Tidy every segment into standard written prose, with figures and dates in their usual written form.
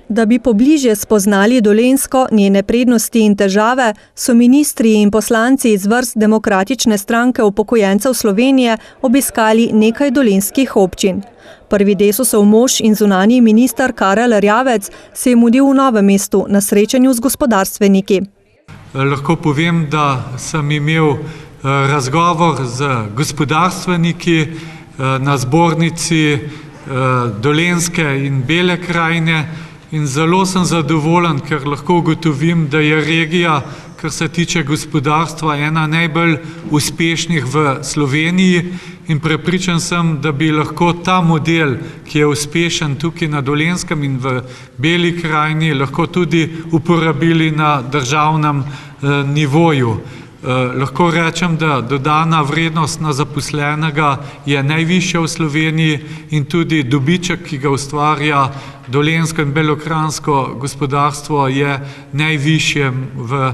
Da bi pobližje spoznali Dolenjsko, njene prednosti in težave, so ministri in poslanci iz vrst Demokratične stranke upokojencev Slovenije obiskali nekaj dolenjskih občin. Prvi Desusov mož in zunanji minister Karel Erjavec se je mudil v Novem mestu na srečanju z gospodarstveniki. Lahko povem, da sem imel razgovor z gospodarstveniki na zbornici Dolenjske in Bele krajine. In zelo sem zadovoljen, ker lahko ugotovim, da je regija, kar se tiče gospodarstva, ena najbolj uspešnih v Sloveniji in prepričan sem, da bi lahko ta model, ki je uspešen tukaj na Dolenjskem in v Beli krajini, lahko tudi uporabili na državnem nivoju. Lahko rečem, da dodana vrednost na zaposlenega je najvišja v Sloveniji in tudi dobiček, ki ga ustvarja dolenjsko in belokranjsko gospodarstvo, je najvišje v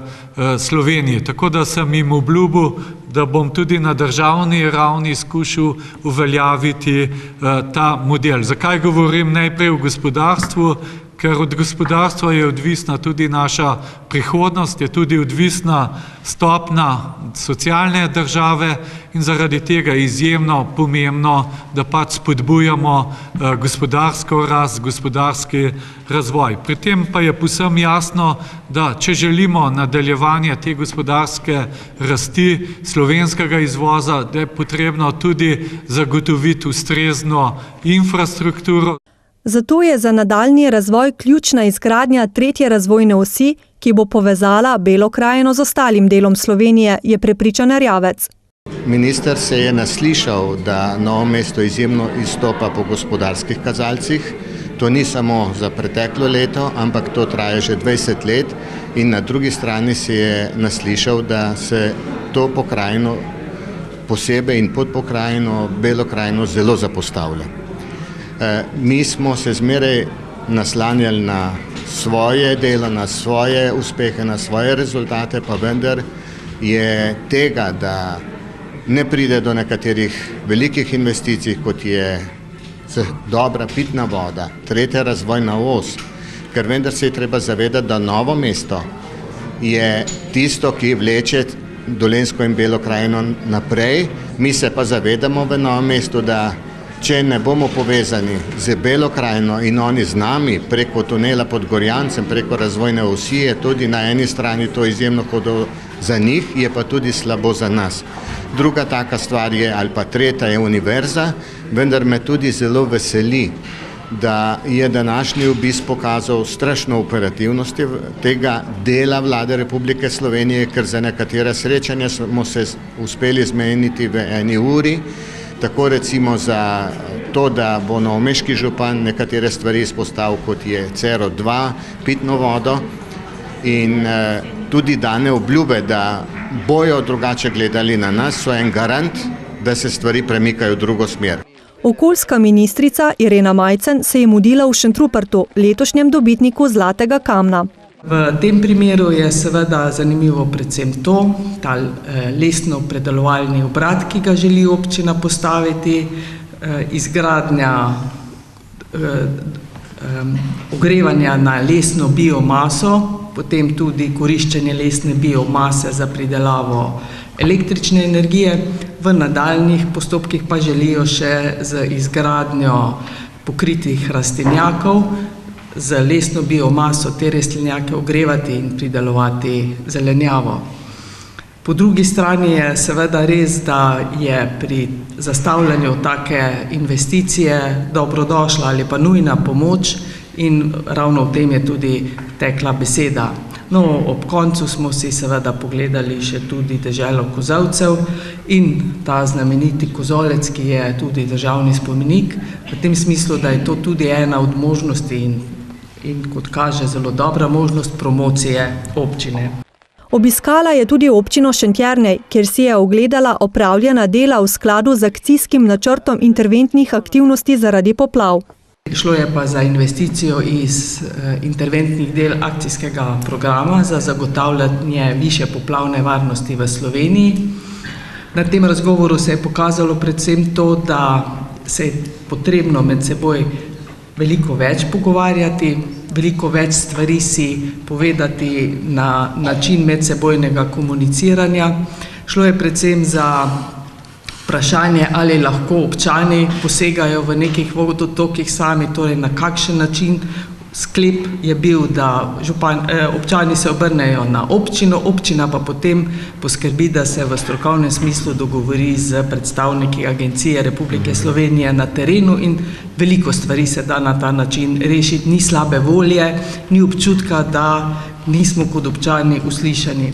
Sloveniji. Tako da sem jim obljubil, da bom tudi na državni ravni skušal uveljaviti ta model. Zakaj govorim najprej o gospodarstvu? Ker od gospodarstva je odvisna tudi naša prihodnost, je tudi odvisna stopnja socialne države in zaradi tega je izjemno pomembno, da pač spodbujamo gospodarsko rast, gospodarski razvoj. Pri tem pa je povsem jasno, da če želimo nadaljevanje te gospodarske rasti slovenskega izvoza, da je potrebno tudi zagotoviti ustrezno infrastrukturo. Zato je za nadaljnji razvoj ključna izgradnja tretje razvojne osi, ki bo povezala Belo krajino z ostalim delom Slovenije, je prepričan Erjavec. Minister se je naslišal, da Novo mesto izjemno izstopa po gospodarskih kazalcih. To ni samo za preteklo leto, ampak to traja že 20 let in na drugi strani se je naslišal, da se to pokrajino posebej in pod pokrajino Belo krajino zelo zapostavlja. Mi smo se zmeraj naslanjali na svoje delo, na svoje uspehe, na svoje rezultate, pa vendar je tega, da ne pride do nekaterih velikih investicij, kot je dobra pitna voda, tretja razvojna os, ker vendar se je treba zavedati, da Novo mesto je tisto, ki vleče Dolenjsko in Belo krajino naprej. Mi se pa zavedamo v Novem mestu, da če ne bomo povezani z Belo krajino in oni z nami preko tunela pod Gorjancem, preko razvojne osi, je tudi na eni strani to izjemno hudo za njih, je pa tudi slabo za nas. Druga taka stvar je, ali pa tretja je univerza, vendar me tudi zelo veseli, da je današnji obisk pokazal strašno operativnosti tega dela vlade Republike Slovenije, ker za nekatera srečanja smo se uspeli zmeniti v eni uri. Tako recimo za to, da bo novomeški župan nekatere stvari izpostavil, kot je CO2, pitno vodo in tudi dane obljube, da bojo drugače gledali na nas, so en garant, da se stvari premikajo v drugo smer. Okoljska ministrica Irena Majcen se je mudila v Šentrupertu, letošnjem dobitniku Zlatega kamna. V tem primeru je seveda zanimivo predvsem to, ta lesno-predelovalni obrat, ki ga želi občina postaviti, izgradnja ogrevanja na lesno biomaso, potem tudi koriščenje lesne biomase za pridelavo električne energije. V nadaljnjih postopkih pa želijo še z izgradnjo pokritih rastlinjakov, z lesno biomaso te rastlinjake ogrevati in pridelovati zelenjavo. Po drugi strani je seveda res, da je pri zastavljanju take investicije dobrodošla ali pa nujna pomoč in ravno v tem je tudi tekla beseda. No, ob koncu smo si seveda pogledali še tudi deželo kozolcev in ta znameniti kozolec, ki je tudi državni spomenik, v tem smislu, da je to tudi ena od možnosti in kot kaže zelo dobra možnost promocije občine. Obiskala je tudi občino Šentjernej, kjer si je ogledala opravljena dela v skladu z akcijskim načrtom interventnih aktivnosti zaradi poplav. Šlo je pa za investicijo iz interventnih del akcijskega programa za zagotavljanje višje poplavne varnosti v Sloveniji. Na tem razgovoru se je pokazalo predvsem to, da se je potrebno med seboj veliko več pogovarjati, veliko več stvari si povedati na način medsebojnega komuniciranja. Šlo je predvsem za vprašanje, ali lahko občani posegajo v nekih vodotokih sami, torej na kakšen način. Sklep je bil, da občani se obrnejo na občino, občina pa potem poskrbi, da se v strokovnem smislu dogovori z predstavniki Agencije Republike Slovenije na terenu in veliko stvari se da na ta način rešiti. Ni slabe volje, ni občutka, da nismo kot občani uslišani.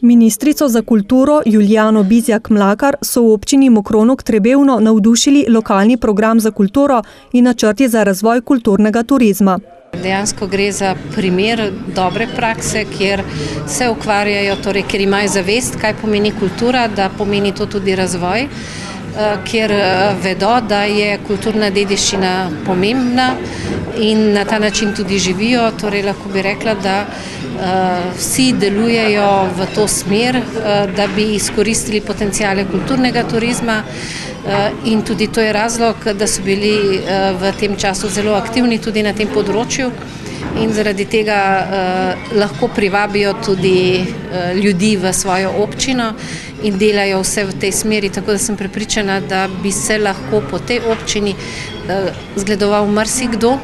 Ministrico za kulturo Julijano Bizjak-Mlakar so v občini Mokronog Trebevno navdušili lokalni program za kulturo in načrti za razvoj kulturnega turizma. Dejansko gre za primer dobre prakse, kjer se ukvarjajo, torej, ker imajo zavest, kaj pomeni kultura, da pomeni to tudi razvoj, kjer vedo, da je kulturna dediščina pomembna in na ta način tudi živijo. Torej, lahko bi rekla, da vsi delujejo v to smer, da bi izkoristili potencijale kulturnega turizma. In tudi to je razlog, da so bili v tem času zelo aktivni tudi na tem področju in zaradi tega lahko privabijo tudi ljudi v svojo občino in delajo vse v tej smeri, tako da sem prepričana, da bi se lahko po tej občini zgledoval marsikdo.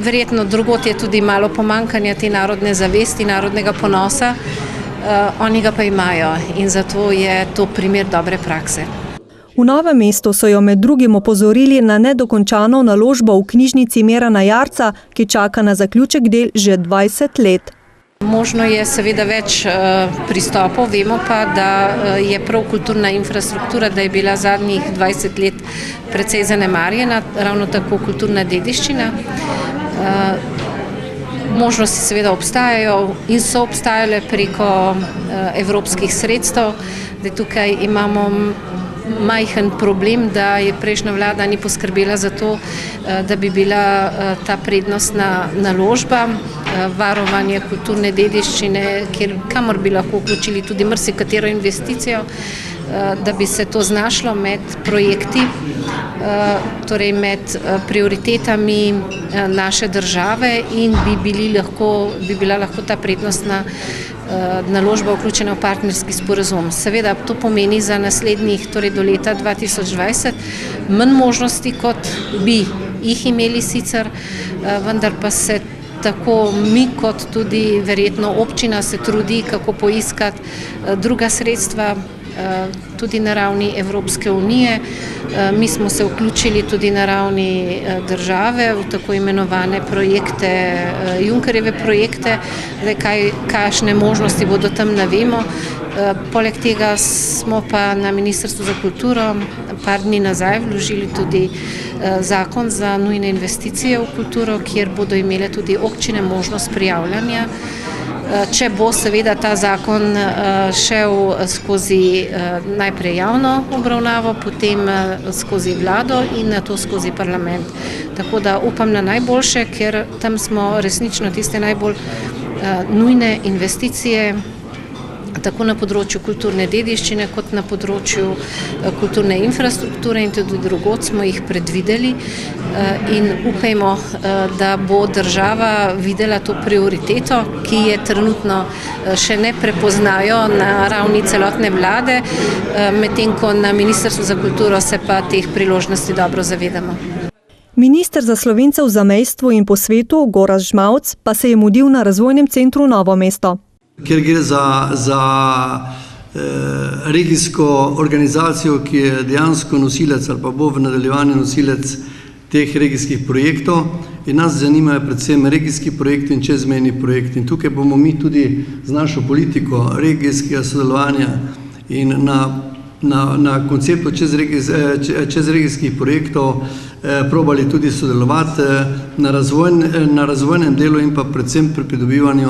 Verjetno drugot je tudi malo pomanjkanja te narodne zavesti, narodnega ponosa. Oni ga pa imajo in zato je to primer dobre prakse. V Novem mestu so jo med drugim opozorili na nedokončano naložbo v knjižnici Mirana Jarca, ki čaka na zaključek del že 20 let. Možno je seveda več pristopov, vemo pa, da je prav kulturna infrastruktura, da je bila zadnjih 20 let precej zanemarjena, ravno tako kulturna dediščina. Možnosti seveda obstajajo in so obstajale preko evropskih sredstev. Tukaj imamo majhen problem, da je prejšnja vlada ni poskrbela za to, da bi bila ta prednostna naložba, varovanje kulturne dediščine, kamor bi lahko vključili tudi marsikatero investicijo, da bi se to znašlo med projekti, torej med prioritetami naše države in bi bila lahko ta prednostna naložba vključena v partnerski sporazum. Seveda to pomeni za naslednjih, torej do leta 2020, manj možnosti, kot bi jih imeli sicer, vendar pa se tako mi kot tudi verjetno občina se trudi, kako poiskati druga sredstva, tudi na ravni Evropske unije. Mi smo se vključili tudi na ravni države v tako imenovane projekte, Junckerjeve projekte, kakšne možnosti bodo tam, ne vemo. Poleg tega smo pa na Ministrstvu za kulturo par dni nazaj vložili tudi zakon za nujne investicije v kulturo, kjer bodo imele tudi občine možnost prijavljanja. Če bo seveda ta zakon šel skozi najprej javno obravnavo, potem skozi vlado in nato skozi parlament. Tako da upam na najboljše, ker tam smo resnično tiste najbolj nujne investicije, tako na področju kulturne dediščine, kot na področju kulturne infrastrukture in tudi drugod smo jih predvideli in upajmo, da bo država videla to prioriteto, ki je trenutno še ne prepoznajo na ravni celotne vlade, medtem ko na Ministrstvu za kulturo se pa teh priložnosti dobro zavedamo. Minister za Slovence v zamejstvu in po svetu, Gorazd Žmauc, pa se je mudil na Razvojnem centru Novo mesto. Ker gre za regijsko organizacijo, ki je dejansko nosilec ali pa bo v nadaljevanju nosilec teh regijskih projektov in nas zanimajo predvsem regijski projekti in čezmejni projekti. In tukaj bomo mi tudi z našo politiko regijskega sodelovanja in na konceptu čezregijskih projektov probali tudi sodelovati na razvojnem delu in pa predvsem pri pridobivanju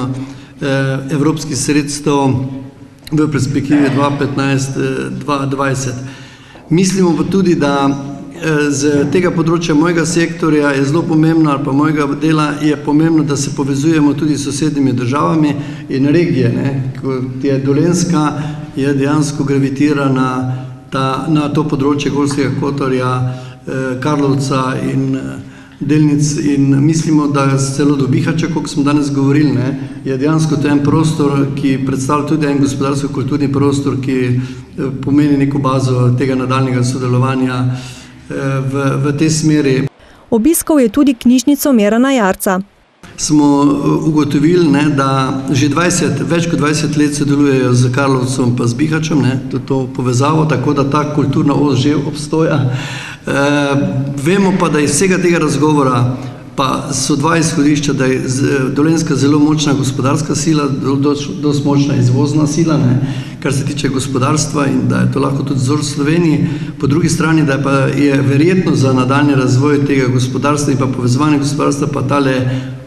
evropskih sredstev v perspektivi 2015-2020. Mislimo pa tudi, da z tega področja mojega sektorja je zelo pomembno, ali pa mojega dela je pomembno, da se povezujemo tudi s sosednjimi državami in regije, kot je Dolenjska, je dejansko gravitira na to področje Gorskega Kotarja, Karlovca in delnic in mislimo, da celo do Bihača, kot smo danes govorili, je dejansko to en prostor, ki predstavlja tudi en gospodarsko-kulturni prostor, ki pomeni neko bazo tega nadaljnjega sodelovanja v tej smeri. Obiskal je tudi knjižnico Mirana Jarca. Smo ugotovili, da že več kot 20 let sodelujejo z Karlovcem pa z Bihačem, to povezavo, tako da ta kulturna os že obstoja. Vemo pa, da iz vsega tega razgovora pa so dva izhodišča, da je Dolenjska zelo močna gospodarska sila, dosti močna izvozna sila, kar se tiče gospodarstva in da je to lahko tudi vzor Sloveniji. Po drugi strani, da pa je verjetno za nadaljni razvoj tega gospodarstva in pa povezovanje gospodarstva pa tale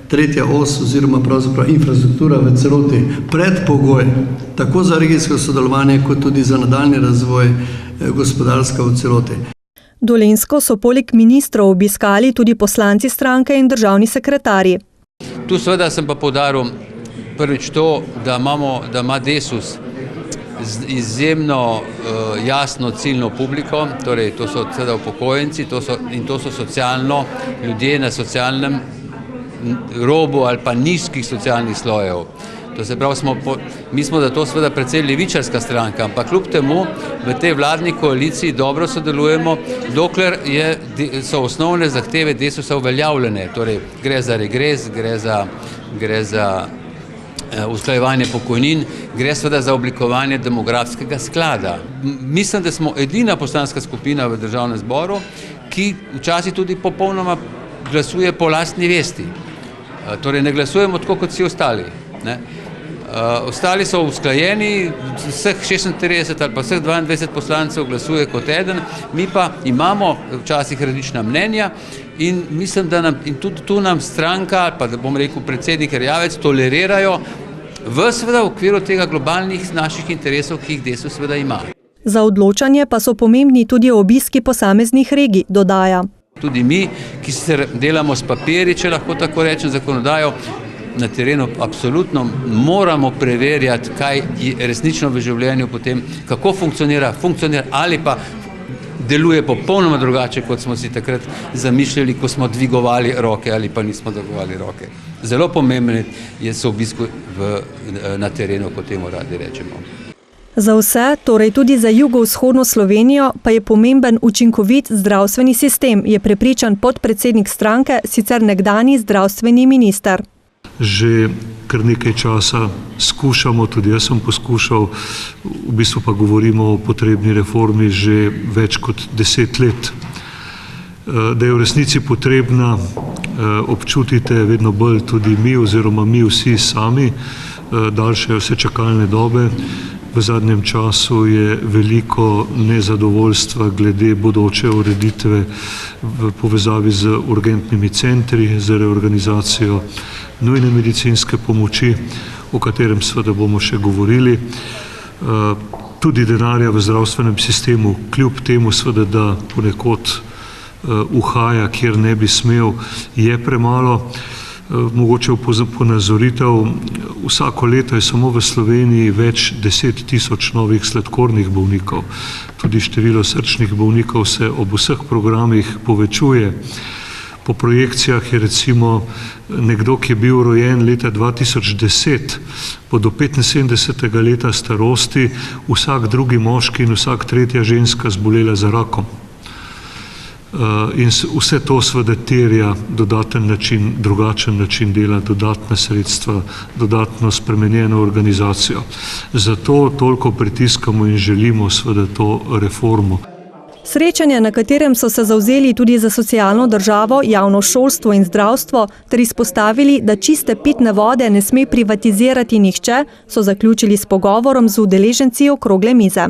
tretja os oziroma pravzaprav infrastruktura v celoti predpogoj tako za regijsko sodelovanje kot tudi za nadaljni razvoj gospodarstva v celoti. Dolenjsko so poleg ministrov obiskali tudi poslanci stranke in državni sekretarji. Tu seveda sem pa poudaril prvič to, da ima Desus izjemno jasno ciljno publiko, torej to so seveda upokojenci in to so socialno ljudje na socialnem robu ali pa nizkih socialnih slojev. To se pravi, mi smo da to seveda precej levičarska stranka, ampak kljub temu v tej vladni koaliciji dobro sodelujemo, dokler so osnovne zahteve Desusa uveljavljene. Torej, gre za regres, gre za usklajevanje pokojnin, gre seveda za oblikovanje demografskega sklada. Mislim, da smo edina poslanska skupina v Državnem zboru, ki včasih tudi popolnoma glasuje po lastni vesti. Torej, ne glasujemo tako kot vsi ostali. Ostali so usklajeni, vseh 36 ali pa vseh 22 poslancev glasuje kot eden, mi pa imamo včasih različna mnenja in mislim, da tudi tu nam stranka, ali pa da bom rekel predsednik Erjavec, tolerirajo v seveda v okviru tega globalnih naših interesov, ki jih Desus seveda ima. Za odločanje pa so pomembni tudi obiski posameznih regij, dodaja. Tudi mi, ki sicer delamo s papirji, če lahko tako rečem, zakonodajo, na terenu absolutno moramo preverjati, kaj je resnično v življenju potem, kako funkcionira ali pa deluje popolnoma drugače, kot smo si takrat zamišljali, ko smo dvigovali roke ali pa nismo dvigovali roke. Zelo pomembno so obiski na terenu, kot temu radi rečemo. Za vse, torej tudi za jugovzhodno Slovenijo, pa je pomemben učinkovit zdravstveni sistem, je prepričan podpredsednik stranke, sicer nekdanji zdravstveni minister. Že kar nekaj časa skušamo, tudi jaz sem poskušal, v bistvu pa govorimo o potrebni reformi že več kot 10 let. Da je v resnici potrebna, občutite vedno bolj tudi mi oziroma mi vsi sami, daljše vse čakalne dobe. V zadnjem času je veliko nezadovoljstva glede bodoče ureditve v povezavi z urgentnimi centri, z reorganizacijo nujne medicinske pomoči, o katerem seveda bomo še govorili. Tudi denarja v zdravstvenem sistemu, kljub temu seveda, da ponekod uhaja, kjer ne bi smel, je premalo. Mogoče ponazoritev, vsako leto je samo v Sloveniji več 10 000 novih sladkornih bolnikov. Tudi število srčnih bolnikov se ob vseh programih povečuje. Po projekcijah je recimo nekdo, ki je bil rojen leta 2010, bo do 75. leta starosti vsak drugi moški in vsak tretja ženska zbolela za rakom. In vse to seveda terja dodaten način, drugačen način dela, dodatna sredstva, dodatno spremenjeno organizacijo. Zato toliko pritiskamo in želimo seveda to reformo. Srečanje, na katerem so se zavzeli tudi za socialno državo, javno šolstvo in zdravstvo, ter izpostavili, da čiste pitne vode ne sme privatizirati nihče, so zaključili s pogovorom z udeleženci okrogle mize.